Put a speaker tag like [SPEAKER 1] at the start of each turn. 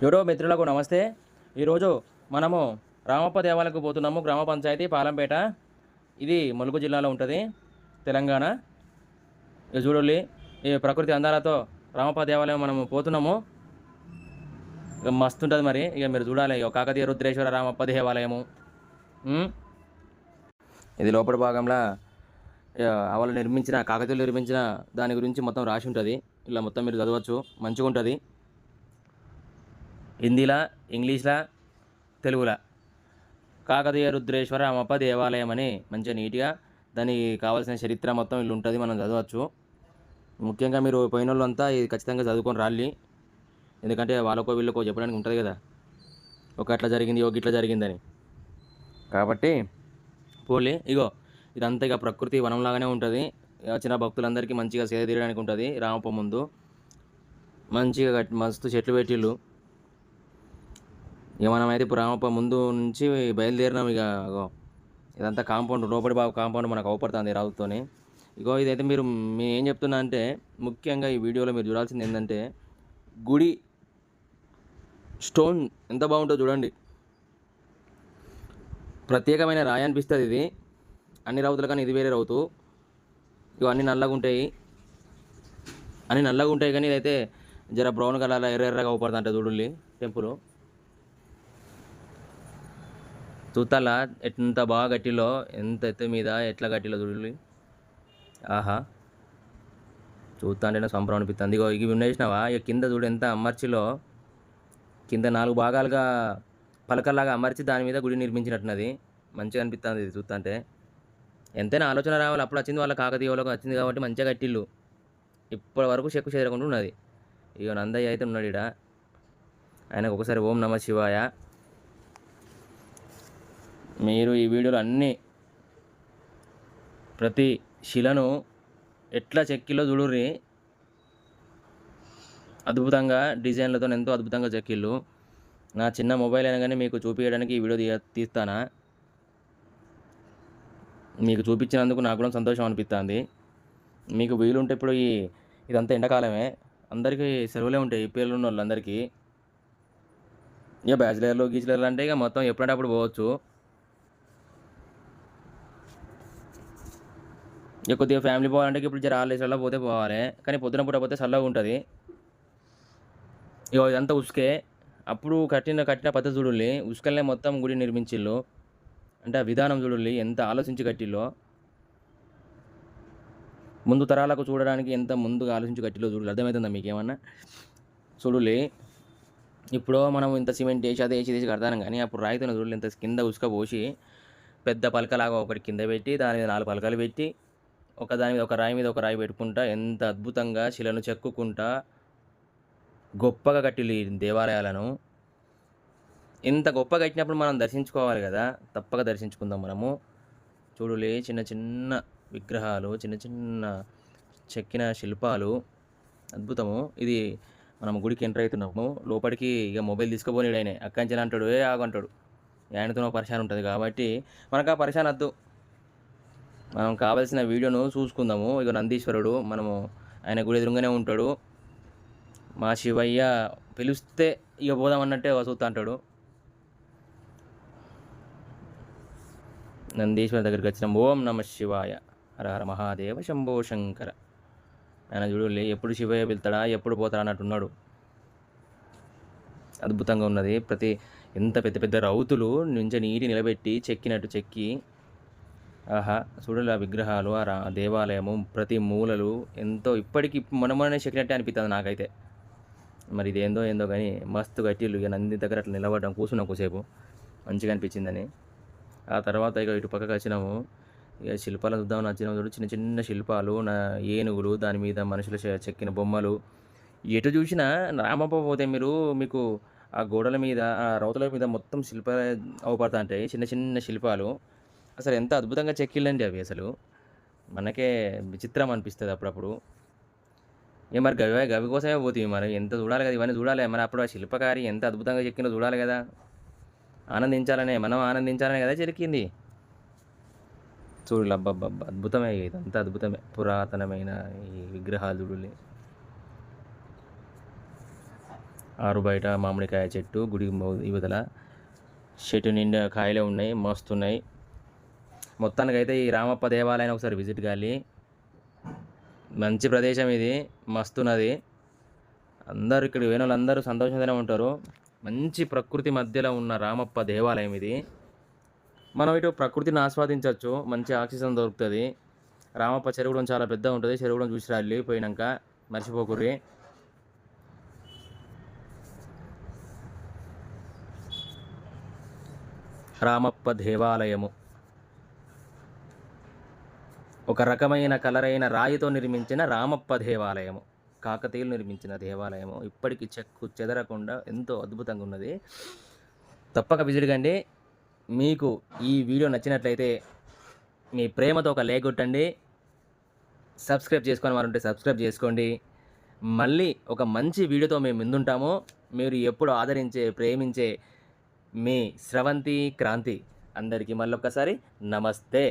[SPEAKER 1] YouTube మిత్రులకు నమస్తే. ఈరోజు మనము రామప్ప దేవాలయకు పోతున్నాము. గ్రామ పంచాయతీ పాలంపేట. ఇది ములుగు జిల్లాలో ఉంటుంది, తెలంగాణ. ఇక చూడండి, ఈ ప్రకృతి అందాలతో రామప్ప దేవాలయం మనము పోతున్నాము. ఇక మస్తు ఉంటుంది మరి. ఇక మీరు చూడాలి. ఇక కాకతీయ రుద్రేశ్వర రామప్ప దేవాలయము. ఉమ్, ఇది లోపలి భాగంలో వాళ్ళు నిర్మించిన, కాకతీయులు నిర్మించిన దాని గురించి మొత్తం రాసి ఉంటుంది. ఇలా మొత్తం మీరు చదవచ్చు, మంచిగా ఉంటుంది. హిందీలా, ఇంగ్లీష్లా, తెలుగులా. కాకతీయ రుద్రేశ్వర రామప్ప దేవాలయం అని మంచిగా నీట్గా దానికి కావాల్సిన చరిత్ర మొత్తం ఇల్లు ఉంటుంది, మనం చదవచ్చు. ముఖ్యంగా మీరు పోయిన వాళ్ళు అంతా ఇది ఖచ్చితంగా చదువుకొని రాలి. ఎందుకంటే వాళ్ళకో వీళ్ళకో చెప్పడానికి ఉంటుంది కదా, ఒక అట్లా జరిగింది, ఒక ఇట్లా జరిగిందని. కాబట్టి పోలీ ఇగో ఇదంతా ఇక ప్రకృతి వనంలాగానే ఉంటుంది. వచ్చిన భక్తులందరికీ మంచిగా సేద తీయడానికి ఉంటుంది. రామప్ప ముందు మంచిగా మస్తు చెట్లు పెట్టిళ్ళు. ఇక మనమైతే ఇప్పుడు రామప్ప ముందు నుంచి బయలుదేరినాం. ఇక ఇదంతా కాంపౌండ్, లోపలి బాబు కాంపౌండ్ మనకు అవపడుతుంది రావుతోని. ఇగో ఇదైతే మీరు ఏం చెప్తున్నా అంటే, ముఖ్యంగా ఈ వీడియోలో మీరు చూడాల్సింది ఏంటంటే, గుడి స్టోన్ ఎంత బాగుంటుందో చూడండి. ప్రత్యేకమైన రాయి అనిపిస్తుంది ఇది. అన్ని రౌతుల కానీ ఇది వేరే రౌతు. ఇవి అన్నీ నల్లగా ఉంటాయి, కానీ ఇదైతే జర బ్రౌన్ కలర్ ఎర్రగా అవపడుతుంట చూడండి టెంపుల్. చూస్తాలా ఎంత బాగా గట్టిలో, ఎంత ఎత్తు మీద ఎట్లా గట్టిలో చూడండి. ఆహా, చూస్తా అంటే సంబరం అనిపిస్తుంది. ఇగో ఇవి ఉండేసినావా, ఇక కింద చూడు ఎంత అమర్చిలో, కింద 4 భాగాలుగా పలకల్లాగా అమర్చి దాని మీద గుడి నిర్మించినట్టున్నది. మంచిగా అనిపిస్తుంది ఇది చూస్తుంటే. ఎంతైనా ఆలోచన రావాలి, అప్పుడు వచ్చింది వాళ్ళ కాకతీయ వాళ్ళకు వచ్చింది కాబట్టి మంచిగా కట్టిల్లు. ఇప్పటి వరకు చెక్కు చేరకుండా ఉన్నది. ఇక నందయ్య అయితే ఉన్నాడు ఇక్కడ. ఆయనకు ఒకసారి ఓం నమ శివాయ. మీరు ఈ వీడియోలో అన్నీ ప్రతి శిలను ఎట్లా చెక్కిల్లో చూడుర్రి. అద్భుతంగా డిజైన్లతో ఎంతో అద్భుతంగా చెక్కిళ్ళు. నా చిన్న మొబైల్ అయినా కానీ మీకు చూపించడానికి ఈ వీడియో తీస్తానా. మీకు చూపించినందుకు నాకు కూడా సంతోషం అనిపిస్తుంది. మీకు వీలుంటే ఇప్పుడు ఇదంతా ఎండాకాలమే, అందరికీ సెలవులే ఉంటాయి పేర్లు ఉన్న వాళ్ళందరికీ. ఇక బ్యాచిలర్లు గీచిలర్లు అంటే ఇక మొత్తం ఎప్పుడంటే అప్పుడు పోవచ్చు. ఇక కొద్దిగా ఫ్యామిలీ పోవాలంటే ఇప్పుడు జర హాలిడేస్లలో పోతే పోవాలి, కానీ పొద్దున పూట పోతే చల్లగా ఉంటుంది. ఇక ఇదంతా ఉసుకే. అప్పుడు కట్టిన పద్ధతి చూడుల్లి, ఉసుకల్నే మొత్తం గుడి నిర్మించిళ్ళు. అంటే ఆ విధానం చూడుల్లి, ఎంత ఆలోచించి కట్టిల్లో. ముందు తరాలకు చూడడానికి ఎంత ముందుగా ఆలోచించి కట్టిల్లో చూడాలి. అర్థమవుతుందా మీకేమన్నా? చూడుల్లి, ఇప్పుడు మనం ఇంత సిమెంట్ వేసి అది వేసి కడతాను, కానీ అప్పుడు రాయితోనే చూడలే ఇంత కింద ఉసుక పోసి పెద్ద పలకలాగా ఒకటి కింద పెట్టి దాని మీద 4 పలకలు పెట్టి దాని మీద ఒక రాయి మీద ఒక రాయి పెట్టుకుంటా ఎంత అద్భుతంగా శిలను చెక్కుకుంటా గొప్పగా కట్టిల్లు ఈ దేవాలయాలను. ఇంత గొప్పగా కట్టినప్పుడు మనం దర్శించుకోవాలి కదా, తప్పక దర్శించుకుందాం మనము. చూడులే, చిన్న చిన్న విగ్రహాలు, చిన్న చిన్న చెక్కిన శిల్పాలు, అద్భుతము. ఇది మనం గుడికి ఎంటర్ అవుతున్నాము. లోపలికి ఇక మొబైల్ తీసుకుపోయాడు ఆయన. అక్కంచెలు అంటాడు, ఆగంటాడు. ఆయనతో పరిశాన్ ఉంటుంది కాబట్టి మనకు ఆ పరిశాన్ వద్దు. మనం కావాల్సిన వీడియోను చూసుకుందాము. ఇక నందీశ్వరుడు, మనము ఆయన గుడి ఎదురుగానే ఉంటాడు. మా శివయ్య పిలిస్తే ఇక పోదామన్నట్టే చూస్తా అంటాడు. నందీశ్వర దగ్గరికి వచ్చినాం. ఓం నమ శివాయ, హర హర మహాదేవ, శంభో శంకర. ఆయన చూడలే, ఎప్పుడు శివయ్య వెళ్తాడా, ఎప్పుడు పోతాడా అన్నట్టున్నాడు. అద్భుతంగా ఉన్నది. ఎంత పెద్ద పెద్ద రౌతులు నుంచి నీటి నిలబెట్టి చెక్కినట్టు చెక్కి. ఆహా, చూడాలి ఆ విగ్రహాలు, ఆ దేవాలయము ప్రతి మూలలు ఎంతో ఇప్పటికి మనమనే చెక్కినట్టే అనిపిస్తుంది నాకైతే. మరి ఇది ఏందో కానీ మస్తు గట్టిలు. ఇక నంది దగ్గర అట్లా నిలబడడం, కూర్చున్నాం కొద్దిసేపు, మంచిగా అనిపించిందని. ఆ తర్వాత ఇక ఇటు పక్కకు వచ్చినాము. ఇక శిల్పాలను చూద్దామని వచ్చినాము. చూడు, చిన్న చిన్న శిల్పాలు, ఏనుగులు, దాని మీద మనుషులు చెక్కిన బొమ్మలు. ఎటు చూసినా రామప్ప పోతే మీకు ఆ గోడల మీద, ఆ రౌతుల మీద మొత్తం శిల్పాలు అవపడతా ఉంటాయి, చిన్న చిన్న శిల్పాలు. అసలు ఎంత అద్భుతంగా చెక్కిళ్ళండి అవి. అసలు మనకే విచిత్రం అనిపిస్తుంది అప్పుడప్పుడు. మరి గవి కోసమే పోతుంది. మరి ఎంత చూడాలి కదా, ఇవన్నీ చూడాలి. మరి అప్పుడు ఆ శిల్పకారి ఎంత అద్భుతంగా చెక్కిందో చూడాలి కదా. మనం ఆనందించాలనే కదా చెక్కింది. చూడు, అబ్బబ్బబ్బా, అద్భుతమే. ఇదంతా అద్భుతమే, పురాతనమైన ఈ విగ్రహాలు చూడాలి. ఆరు బయట మామిడికాయ చెట్టు, గుడి యువతల చెట్టు నిండా కాయలే ఉన్నాయి, మస్తున్నాయి. మొత్తానికైతే ఈ రామప్ప దేవాలయాన్ని ఒకసారి విజిట్ కాలి. మంచి ప్రదేశం ఇది, మస్తున్నది. అందరూ ఇక్కడ పోయిన వాళ్ళందరూ సంతోషంగానే ఉంటారు. మంచి ప్రకృతి మధ్యలో ఉన్న రామప్ప దేవాలయం ఇది. మనం ఇటు ప్రకృతిని ఆస్వాదించవచ్చు, మంచి ఆక్సిజన్ దొరుకుతుంది. రామప్ప చెరువు కూడా చాలా పెద్దగా ఉంటుంది. చెరువు కూడా చూసి రాలి పోయినాక, మర్చిపోకుర్రి. రామప్ప దేవాలయము ఒక రకమైన కలరైన రాయితో నిర్మించిన రామప్ప దేవాలయము, కాకతీయులు నిర్మించిన దేవాలయము. ఇప్పటికీ చెక్కు చెదరకుండా ఎంతో అద్భుతంగా ఉన్నది. తప్పక విజిట్ కండి. మీకు ఈ వీడియో నచ్చినట్లయితే మీ ప్రేమతో ఒక లైక్ కొట్టండి. సబ్స్క్రైబ్ చేసుకొని వారు ఉంటే సబ్స్క్రైబ్ చేసుకోండి. మళ్ళీ ఒక మంచి వీడియోతో మేము ముందుంటాము. మీరు ఎప్పుడు ఆదరించే, ప్రేమించే మీ స్రవంతి క్రాంతి. అందరికీ మళ్ళొక్కసారి నమస్తే.